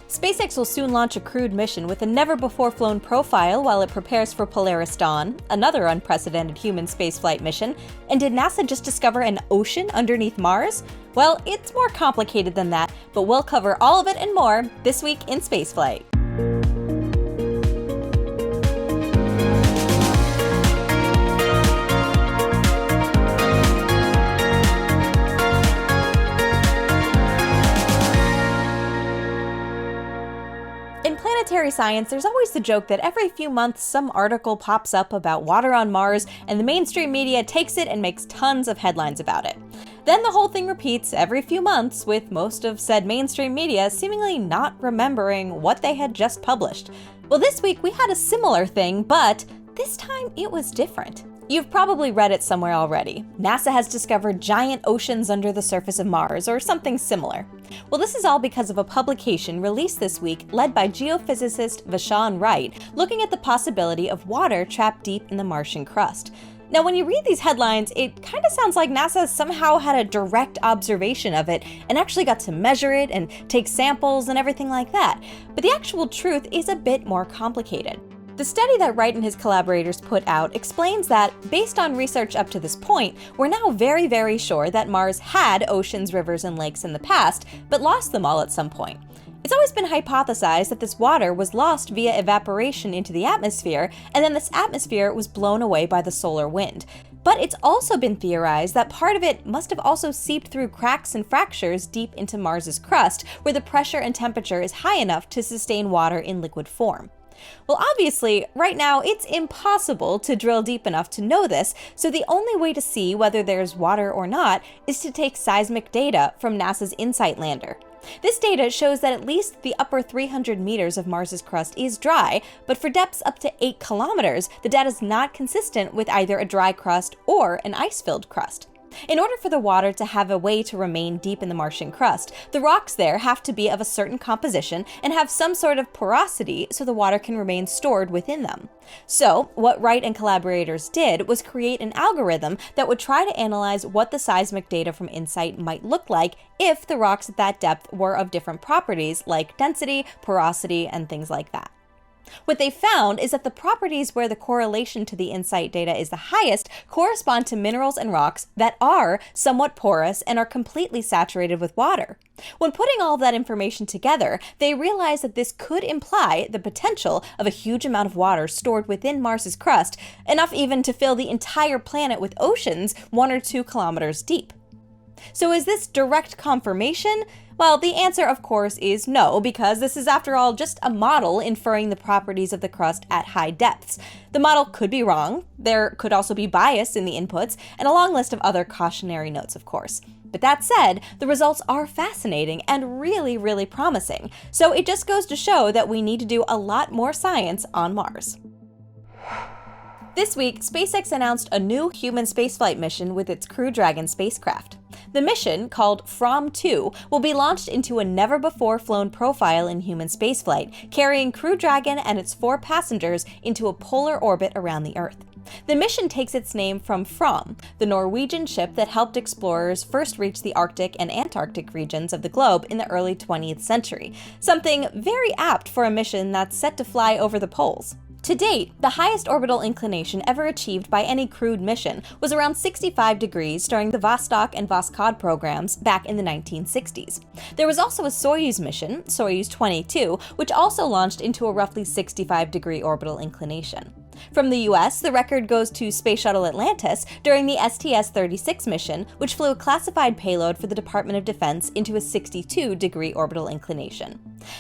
SpaceX will soon launch a crewed mission with a never-before-flown profile while it prepares for Polaris Dawn, another unprecedented human spaceflight mission. And did NASA just discover an ocean underneath Mars? Well, it's more complicated than that, but we'll cover all of it and more this week in Spaceflight. In planetary science, there's always the joke that every few months some article pops up about water on Mars, and the mainstream media takes it and makes tons of headlines about it. Then the whole thing repeats every few months, with most of said mainstream media seemingly not remembering what they had just published. Well, this week we had a similar thing, but this time it was different. You've probably read it somewhere already. NASA has discovered giant oceans under the surface of Mars, or something similar. Well, this is all because of a publication released this week led by geophysicist Vashon Wright, looking at the possibility of water trapped deep in the Martian crust. Now, when you read these headlines, it kind of sounds like NASA somehow had a direct observation of it and actually got to measure it and take samples and everything like that. But the actual truth is a bit more complicated. The study that Wright and his collaborators put out explains that, based on research up to this point, we're now very, very sure that Mars had oceans, rivers, and lakes in the past, but lost them all at some point. It's always been hypothesized that this water was lost via evaporation into the atmosphere, and then this atmosphere was blown away by the solar wind. But it's also been theorized that part of it must have also seeped through cracks and fractures deep into Mars's crust, where the pressure and temperature is high enough to sustain water in liquid form. Well, obviously, right now it's impossible to drill deep enough to know this, so the only way to see whether there's water or not is to take seismic data from NASA's InSight lander. This data shows that at least the upper 300 meters of Mars's crust is dry, but for depths up to 8 kilometers, the data is not consistent with either a dry crust or an ice-filled crust. In order for the water to have a way to remain deep in the Martian crust, the rocks there have to be of a certain composition and have some sort of porosity so the water can remain stored within them. So, what Wright and collaborators did was create an algorithm that would try to analyze what the seismic data from InSight might look like if the rocks at that depth were of different properties like density, porosity, and things like that. What they found is that the properties where the correlation to the InSight data is the highest correspond to minerals and rocks that are somewhat porous and are completely saturated with water. When putting all of that information together, they realized that this could imply the potential of a huge amount of water stored within Mars's crust, enough even to fill the entire planet with oceans 1 or 2 kilometers deep. So is this direct confirmation? Well, the answer, of course, is no, because this is, after all, just a model inferring the properties of the crust at high depths. The model could be wrong, there could also be bias in the inputs, and a long list of other cautionary notes, of course. But that said, the results are fascinating and really, really promising, so it just goes to show that we need to do a lot more science on Mars. This week, SpaceX announced a new human spaceflight mission with its Crew Dragon spacecraft. The mission, called From-2, will be launched into a never-before-flown profile in human spaceflight, carrying Crew Dragon and its 4 passengers into a polar orbit around the Earth. The mission takes its name from Fram, the Norwegian ship that helped explorers first reach the Arctic and Antarctic regions of the globe in the early 20th century, something very apt for a mission that's set to fly over the poles. To date, the highest orbital inclination ever achieved by any crewed mission was around 65 degrees during the Vostok and Voskhod programs back in the 1960s. There was also a Soyuz mission, Soyuz 22, which also launched into a roughly 65-degree orbital inclination. From the US, the record goes to Space Shuttle Atlantis during the STS-36 mission, which flew a classified payload for the Department of Defense into a 62-degree orbital inclination.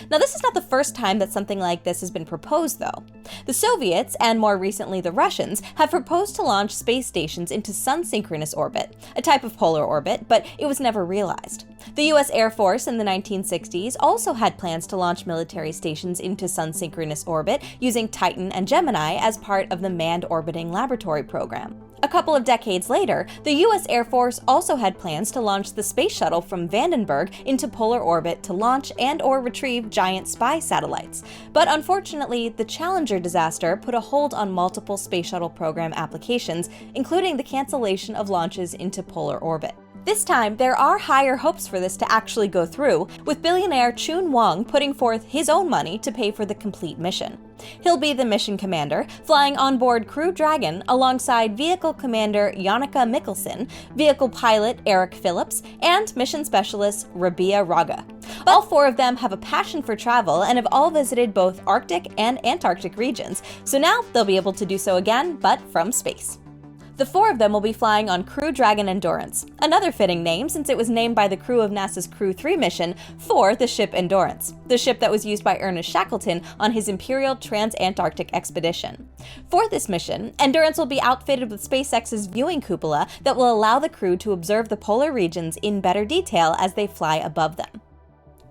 Now, this is not the first time that something like this has been proposed, though. The Soviets, and more recently the Russians, have proposed to launch space stations into sun-synchronous orbit, a type of polar orbit, but it was never realized. The US Air Force in the 1960s also had plans to launch military stations into sun-synchronous orbit using Titan and Gemini as part of the Manned Orbiting Laboratory program. A couple of decades later, the US Air Force also had plans to launch the space shuttle from Vandenberg into polar orbit to launch and/or retrieve giant spy satellites. But unfortunately, the Challenger disaster put a hold on multiple space shuttle program applications, including the cancellation of launches into polar orbit. This time, there are higher hopes for this to actually go through, with billionaire Chun Wang putting forth his own money to pay for the complete mission. He'll be the mission commander, flying on board Crew Dragon alongside Vehicle Commander Jannica Mikkelsen, Vehicle Pilot Eric Phillips, and Mission Specialist Rabia Raga. All four of them have a passion for travel and have all visited both Arctic and Antarctic regions, so now they'll be able to do so again, but from space. The four of them will be flying on Crew Dragon Endurance, another fitting name since it was named by the crew of NASA's Crew 3 mission for the ship Endurance, the ship that was used by Ernest Shackleton on his Imperial Trans-Antarctic expedition. For this mission, Endurance will be outfitted with SpaceX's viewing cupola that will allow the crew to observe the polar regions in better detail as they fly above them.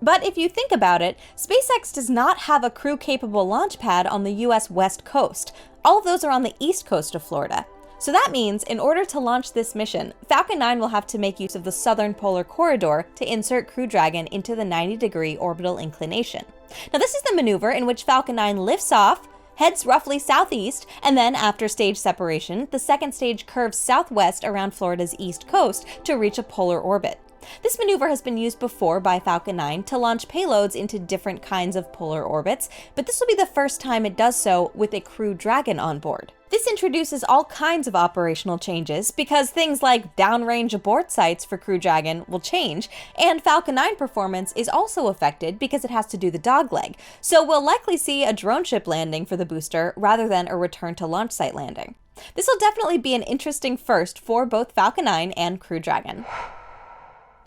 But if you think about it, SpaceX does not have a crew-capable launch pad on the US West Coast. All of those are on the east coast of Florida. So that means, in order to launch this mission, Falcon 9 will have to make use of the southern polar corridor to insert Crew Dragon into the 90-degree orbital inclination. Now this is the maneuver in which Falcon 9 lifts off, heads roughly southeast, and then after stage separation, the second stage curves southwest around Florida's east coast to reach a polar orbit. This maneuver has been used before by Falcon 9 to launch payloads into different kinds of polar orbits, but this will be the first time it does so with a Crew Dragon on board. This introduces all kinds of operational changes because things like downrange abort sights for Crew Dragon will change, and Falcon 9 performance is also affected because it has to do the dogleg, so we'll likely see a drone ship landing for the booster rather than a return to launch site landing. This will definitely be an interesting first for both Falcon 9 and Crew Dragon.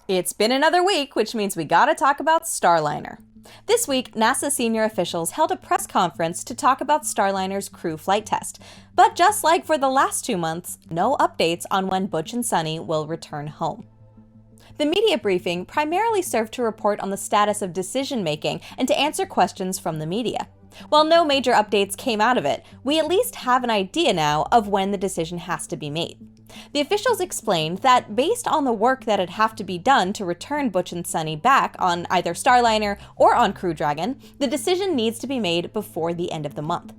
It's been another week, which means we gotta talk about Starliner. This week, NASA senior officials held a press conference to talk about Starliner's crew flight test. But just like for the last 2 months, no updates on when Butch and Sunny will return home. The media briefing primarily served to report on the status of decision-making and to answer questions from the media. While no major updates came out of it, we at least have an idea now of when the decision has to be made. The officials explained that based on the work that'd have to be done to return Butch and Sunny back on either Starliner or on Crew Dragon, the decision needs to be made before the end of the month.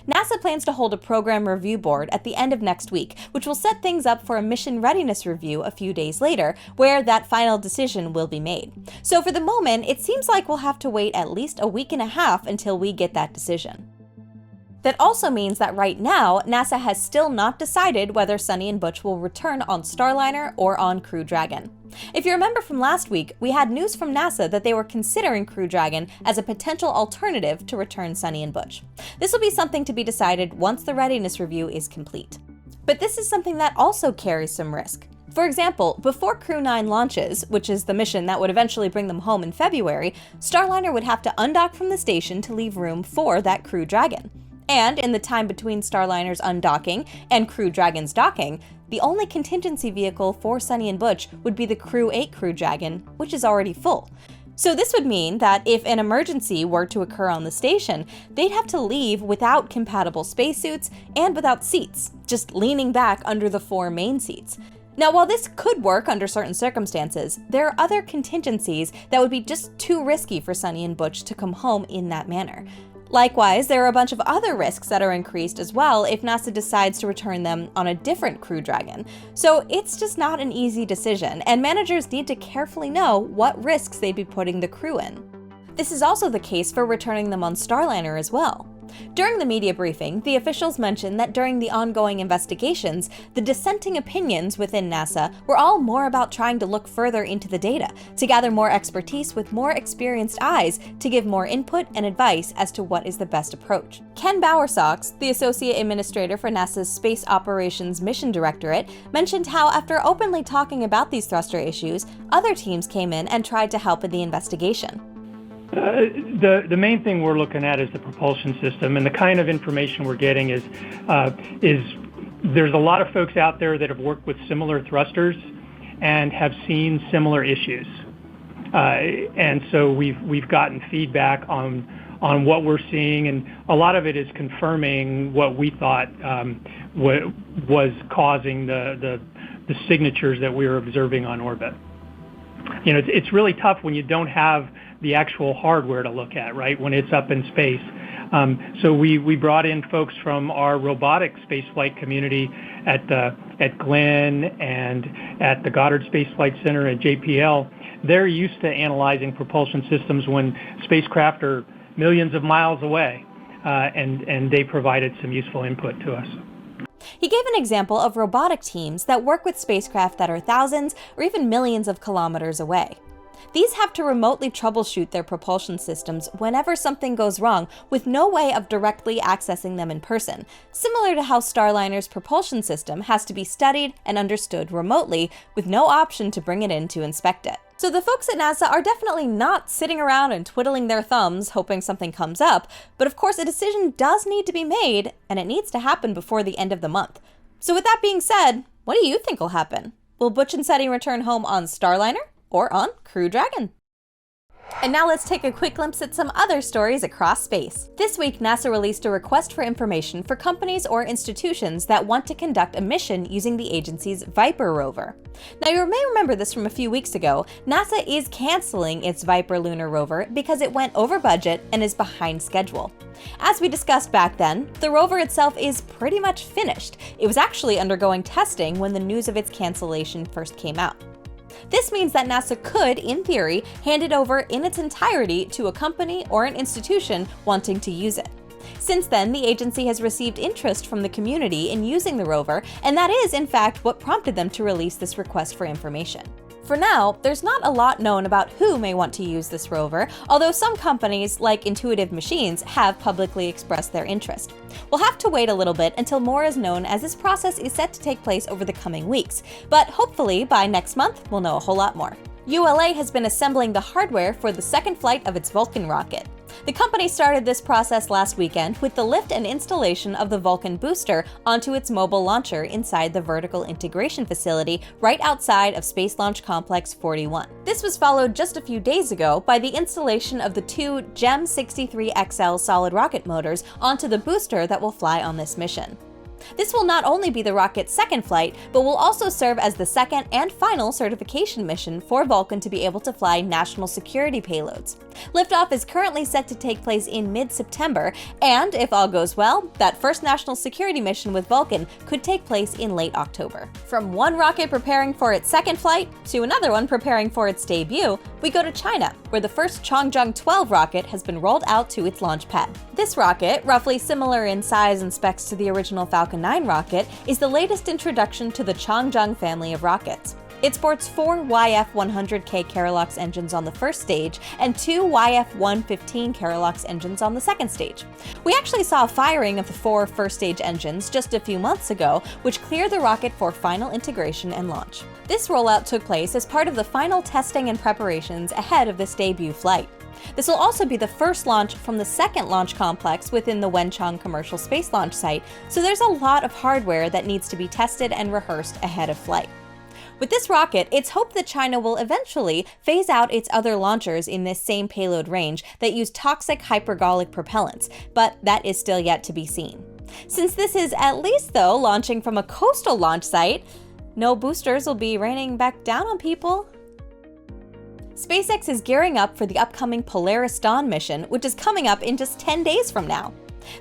NASA plans to hold a program review board at the end of next week, which will set things up for a mission readiness review a few days later, where that final decision will be made. So for the moment, it seems like we'll have to wait at least a week and a half until we get that decision. That also means that right now, NASA has still not decided whether Sunny and Butch will return on Starliner or on Crew Dragon. If you remember from last week, we had news from NASA that they were considering Crew Dragon as a potential alternative to return Sunny and Butch. This will be something to be decided once the readiness review is complete. But this is something that also carries some risk. For example, before Crew 9 launches, which is the mission that would eventually bring them home in February, Starliner would have to undock from the station to leave room for that Crew Dragon. And in the time between Starliner's undocking and Crew Dragon's docking, the only contingency vehicle for Sunny and Butch would be the Crew 8 Crew Dragon, which is already full. So this would mean that if an emergency were to occur on the station, they'd have to leave without compatible spacesuits and without seats, just leaning back under the 4 main seats. Now, while this could work under certain circumstances, there are other contingencies that would be just too risky for Sunny and Butch to come home in that manner. Likewise, there are a bunch of other risks that are increased as well if NASA decides to return them on a different Crew Dragon. So it's just not an easy decision, and managers need to carefully know what risks they'd be putting the crew in. This is also the case for returning them on Starliner as well. During the media briefing, the officials mentioned that during the ongoing investigations, the dissenting opinions within NASA were all more about trying to look further into the data, to gather more expertise with more experienced eyes to give more input and advice as to what is the best approach. Ken Bowersox, the Associate Administrator for NASA's Space Operations Mission Directorate, mentioned how after openly talking about these thruster issues, other teams came in and tried to help in the investigation. The main thing we're looking at is the propulsion system, and the kind of information we're getting is there's a lot of folks out there that have worked with similar thrusters and have seen similar issues, and so we've gotten feedback on what we're seeing, and a lot of it is confirming what we thought was causing the signatures that we were observing on orbit. You know, it's really tough when you don't have the actual hardware to look at, right? When it's up in space, So we brought in folks from our robotic spaceflight community at Glenn and at the Goddard Space Flight Center at JPL. They're used to analyzing propulsion systems when spacecraft are millions of miles away, and they provided some useful input to us. He gave an example of robotic teams that work with spacecraft that are thousands or even millions of kilometers away. These have to remotely troubleshoot their propulsion systems whenever something goes wrong, with no way of directly accessing them in person, similar to how Starliner's propulsion system has to be studied and understood remotely, with no option to bring it in to inspect it. So the folks at NASA are definitely not sitting around and twiddling their thumbs hoping something comes up, but of course a decision does need to be made, and it needs to happen before the end of the month. So with that being said, what do you think will happen? Will Butch and Seti return home on Starliner or on Crew Dragon? And now let's take a quick glimpse at some other stories across space. This week, NASA released a request for information for companies or institutions that want to conduct a mission using the agency's Viper rover. Now, you may remember this from a few weeks ago. NASA is canceling its Viper lunar rover because it went over budget and is behind schedule. As we discussed back then, the rover itself is pretty much finished. It was actually undergoing testing when the news of its cancellation first came out. This means that NASA could, in theory, hand it over in its entirety to a company or an institution wanting to use it. Since then, the agency has received interest from the community in using the rover, and that is, in fact, what prompted them to release this request for information. For now, there's not a lot known about who may want to use this rover, although some companies, like Intuitive Machines, have publicly expressed their interest. We'll have to wait a little bit until more is known, as this process is set to take place over the coming weeks, but hopefully by next month we'll know a whole lot more. ULA has been assembling the hardware for the second flight of its Vulcan rocket. The company started this process last weekend with the lift and installation of the Vulcan booster onto its mobile launcher inside the vertical integration facility right outside of Space Launch Complex 41. This was followed just a few days ago by the installation of the two GEM 63XL solid rocket motors onto the booster that will fly on this mission. This will not only be the rocket's second flight, but will also serve as the second and final certification mission for Vulcan to be able to fly national security payloads. Liftoff is currently set to take place in mid-September, and if all goes well, that first national security mission with Vulcan could take place in late October. From one rocket preparing for its second flight to another one preparing for its debut, we go to China, where the first Changzheng 12 rocket has been rolled out to its launch pad. This rocket, roughly similar in size and specs to the original Falcon 9 rocket, is the latest introduction to the Changzheng family of rockets. It sports 4 YF-100K Kerolox engines on the first stage and 2 YF-115 Kerolox engines on the second stage. We actually saw a firing of the 4 first-stage engines just a few months ago, which cleared the rocket for final integration and launch. This rollout took place as part of the final testing and preparations ahead of this debut flight. This will also be the first launch from the second launch complex within the Wenchang commercial space launch site, so there's a lot of hardware that needs to be tested and rehearsed ahead of flight. With this rocket, it's hoped that China will eventually phase out its other launchers in this same payload range that use toxic hypergolic propellants, but that is still yet to be seen. Since this is at least, though, launching from a coastal launch site, no boosters will be raining back down on people. SpaceX is gearing up for the upcoming Polaris Dawn mission, which is coming up in just 10 days from now.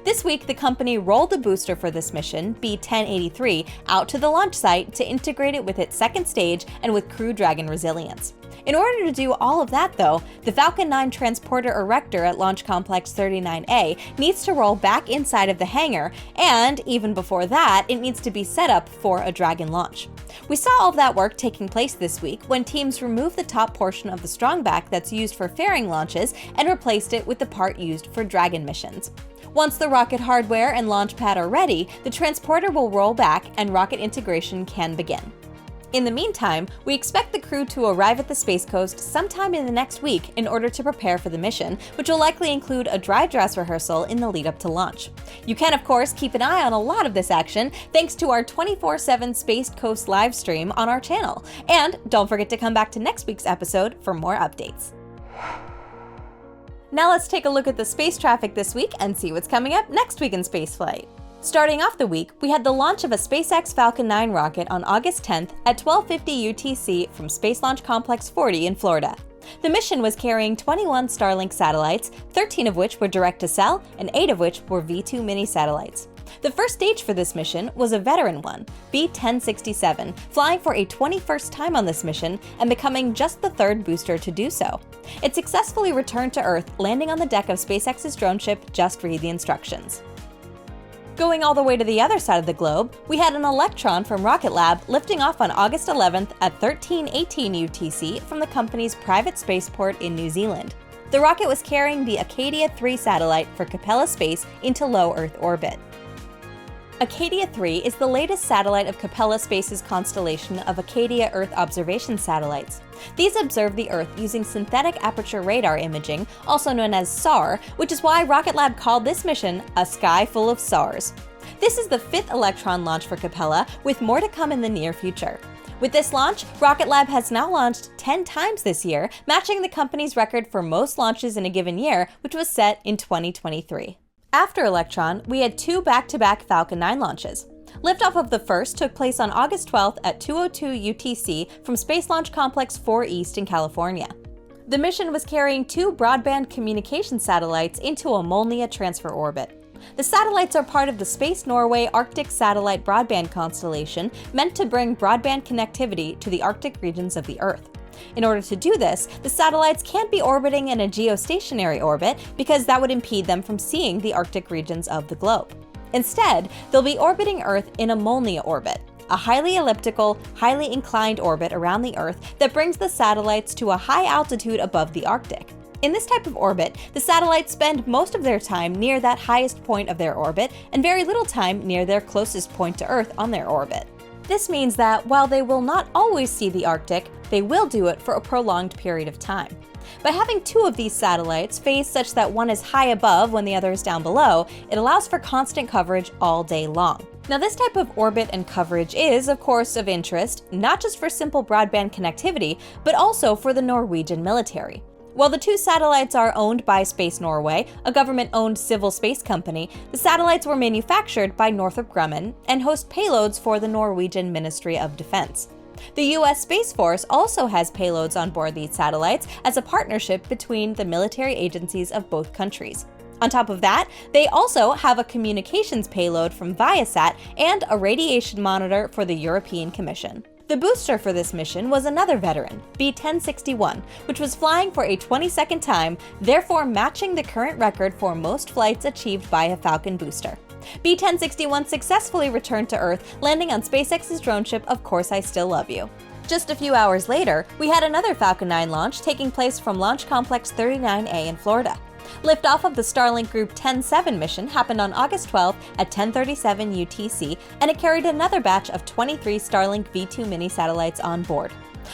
This week, the company rolled the booster for this mission, B-1083, out to the launch site to integrate it with its second stage and with Crew Dragon resilience. In order to do all of that, though, the Falcon 9 transporter erector at Launch Complex 39A needs to roll back inside of the hangar, and even before that, it needs to be set up for a Dragon launch. We saw all of that work taking place this week when teams removed the top portion of the strongback that's used for fairing launches and replaced it with the part used for Dragon missions. Once the rocket hardware and launch pad are ready, the transporter will roll back and rocket integration can begin. In the meantime, we expect the crew to arrive at the Space Coast sometime in the next week in order to prepare for the mission, which will likely include a dry dress rehearsal in the lead up to launch. You can, of course, keep an eye on a lot of this action thanks to our 24/7 Space Coast live stream on our channel. And don't forget to come back to next week's episode for more updates. Now let's take a look at the space traffic this week and see what's coming up next week in spaceflight. Starting off the week, we had the launch of a SpaceX Falcon 9 rocket on August 10th at 12:50 UTC from Space Launch Complex 40 in Florida. The mission was carrying 21 Starlink satellites, 13 of which were direct-to-cell and 8 of which were V2 mini satellites. The first stage for this mission was a veteran one, B-1067, flying for a 21st time on this mission and becoming just the third booster to do so. It successfully returned to Earth, landing on the deck of SpaceX's drone ship Just Read the Instructions. Going all the way to the other side of the globe, we had an Electron from Rocket Lab lifting off on August 11th at 13:18 UTC from the company's private spaceport in New Zealand. The rocket was carrying the Acadia 3 satellite for Capella Space into low Earth orbit. Acadia 3 is the latest satellite of Capella Space's constellation of Acadia Earth observation satellites. These observe the Earth using synthetic aperture radar imaging, also known as SAR, which is why Rocket Lab called this mission a sky full of SARs. This is the 5th Electron launch for Capella, with more to come in the near future. With this launch, Rocket Lab has now launched 10 times this year, matching the company's record for most launches in a given year, which was set in 2023. After Electron, we had 2 back-to-back Falcon 9 launches. Liftoff of the first took place on August 12th at 2:02 UTC from Space Launch Complex 4 East in California. The mission was carrying 2 broadband communication satellites into a Molniya transfer orbit. The satellites are part of the Space Norway Arctic Satellite Broadband constellation, meant to bring broadband connectivity to the Arctic regions of the Earth. In order to do this, the satellites can't be orbiting in a geostationary orbit because that would impede them from seeing the Arctic regions of the globe. Instead, they'll be orbiting Earth in a Molniya orbit, a highly elliptical, highly inclined orbit around the Earth that brings the satellites to a high altitude above the Arctic. In this type of orbit, the satellites spend most of their time near that highest point of their orbit and very little time near their closest point to Earth on their orbit. This means that while they will not always see the Arctic, they will do it for a prolonged period of time. By having 2 of these satellites phased such that one is high above when the other is down below, it allows for constant coverage all day long. Now, this type of orbit and coverage is, of course, of interest, not just for simple broadband connectivity, but also for the Norwegian military. While the 2 satellites are owned by Space Norway, a government-owned civil space company, the satellites were manufactured by Northrop Grumman and host payloads for the Norwegian Ministry of Defense. The U.S. Space Force also has payloads on board these satellites as a partnership between the military agencies of both countries. On top of that, they also have a communications payload from Viasat and a radiation monitor for the European Commission. The booster for this mission was another veteran, B-1061, which was flying for a 22nd time, therefore matching the current record for most flights achieved by a Falcon booster. B-1061 successfully returned to Earth, landing on SpaceX's drone ship Of Course I Still Love You. Just a few hours later, we had another Falcon 9 launch taking place from Launch Complex 39A in Florida. Liftoff of the Starlink Group 10-7 mission happened on August 12th at 10:37 UTC, and it carried another batch of 23 Starlink V2 mini satellites on board.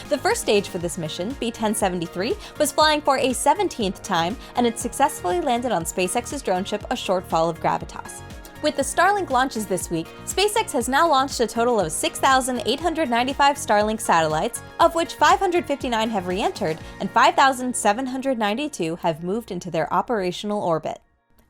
The first stage for this mission, B-1073, was flying for a 17th time, and it successfully landed on SpaceX's drone ship A Short Fall of Gravitas. With the Starlink launches this week, SpaceX has now launched a total of 6,895 Starlink satellites, of which 559 have re-entered and 5,792 have moved into their operational orbit.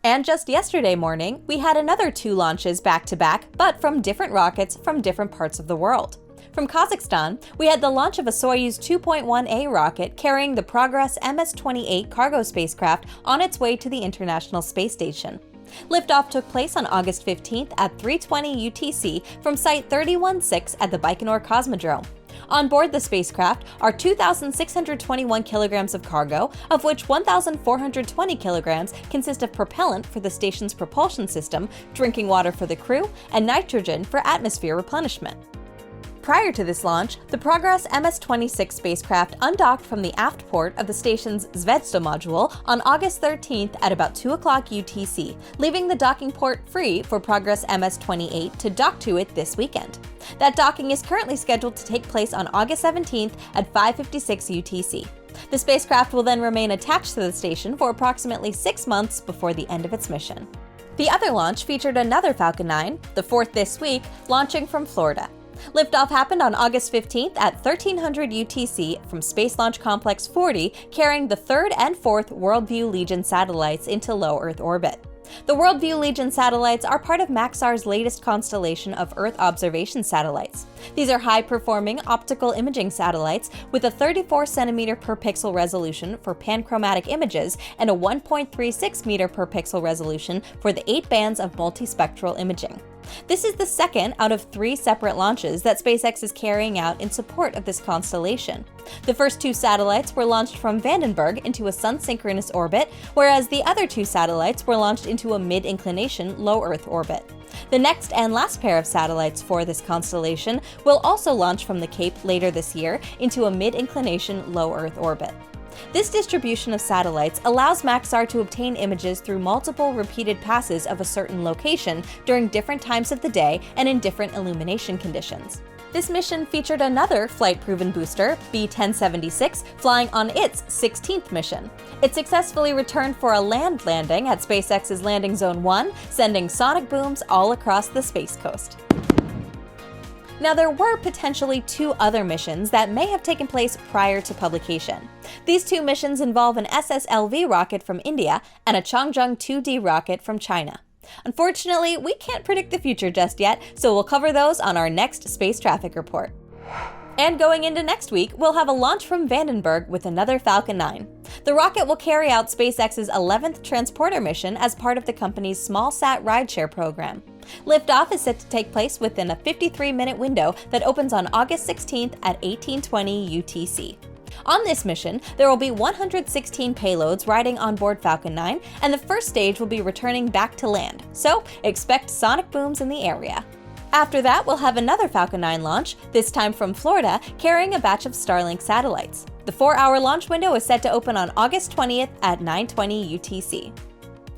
And just yesterday morning, we had another 2 launches back-to-back, but from different rockets from different parts of the world. From Kazakhstan, we had the launch of a Soyuz 2.1A rocket carrying the Progress MS-28 cargo spacecraft on its way to the International Space Station. Liftoff took place on August 15th at 3:20 UTC from Site 31-6 at the Baikonur Cosmodrome. On board the spacecraft are 2,621 kilograms of cargo, of which 1,420 kilograms consist of propellant for the station's propulsion system, drinking water for the crew, and nitrogen for atmosphere replenishment. Prior to this launch, the Progress MS-26 spacecraft undocked from the aft port of the station's Zvezda module on August 13th at about 2 o'clock UTC, leaving the docking port free for Progress MS-28 to dock to it this weekend. That docking is currently scheduled to take place on August 17th at 5:56 UTC. The spacecraft will then remain attached to the station for approximately 6 months before the end of its mission. The other launch featured another Falcon 9, the 4th this week, launching from Florida. Liftoff happened on August 15th at 1300 UTC from Space Launch Complex 40, carrying the third and fourth WorldView Legion satellites into low Earth orbit. The WorldView Legion satellites are part of Maxar's latest constellation of Earth observation satellites. These are high-performing optical imaging satellites with a 34 cm per pixel resolution for panchromatic images and a 1.36 meter per pixel resolution for the 8 bands of multispectral imaging. This is the second out of 3 separate launches that SpaceX is carrying out in support of this constellation. The first 2 satellites were launched from Vandenberg into a sun-synchronous orbit, whereas the other 2 satellites were launched into a mid-inclination low Earth orbit. The next and last pair of satellites for this constellation will also launch from the Cape later this year into a mid-inclination low Earth orbit. This distribution of satellites allows Maxar to obtain images through multiple repeated passes of a certain location during different times of the day and in different illumination conditions. This mission featured another flight-proven booster, B-1076, flying on its 16th mission. It successfully returned for a land landing at SpaceX's Landing Zone 1, sending sonic booms all across the Space Coast. Now, there were potentially 2 other missions that may have taken place prior to publication. These 2 missions involve an SSLV rocket from India and a Changzheng 2D rocket from China. Unfortunately, we can't predict the future just yet, so we'll cover those on our next Space Traffic Report. And going into next week, we'll have a launch from Vandenberg with another Falcon 9. The rocket will carry out SpaceX's 11th transporter mission as part of the company's small-sat rideshare program. Liftoff is set to take place within a 53-minute window that opens on August 16th at 1820 UTC. On this mission, there will be 116 payloads riding on board Falcon 9, and the first stage will be returning back to land, so expect sonic booms in the area. After that, we'll have another Falcon 9 launch, this time from Florida, carrying a batch of Starlink satellites. The 4-hour launch window is set to open on August 20th at 9:20 UTC.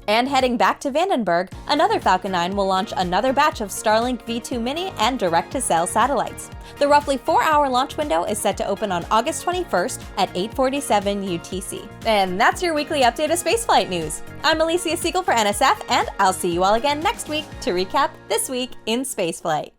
And heading back to Vandenberg, another Falcon 9 will launch another batch of Starlink V2 Mini and direct-to-cell satellites. The roughly 4-hour launch window is set to open on August 21st at 8:47 UTC. And that's your weekly update of spaceflight news. I'm Elysia Segal for NSF, and I'll see you all again next week to recap this week in spaceflight.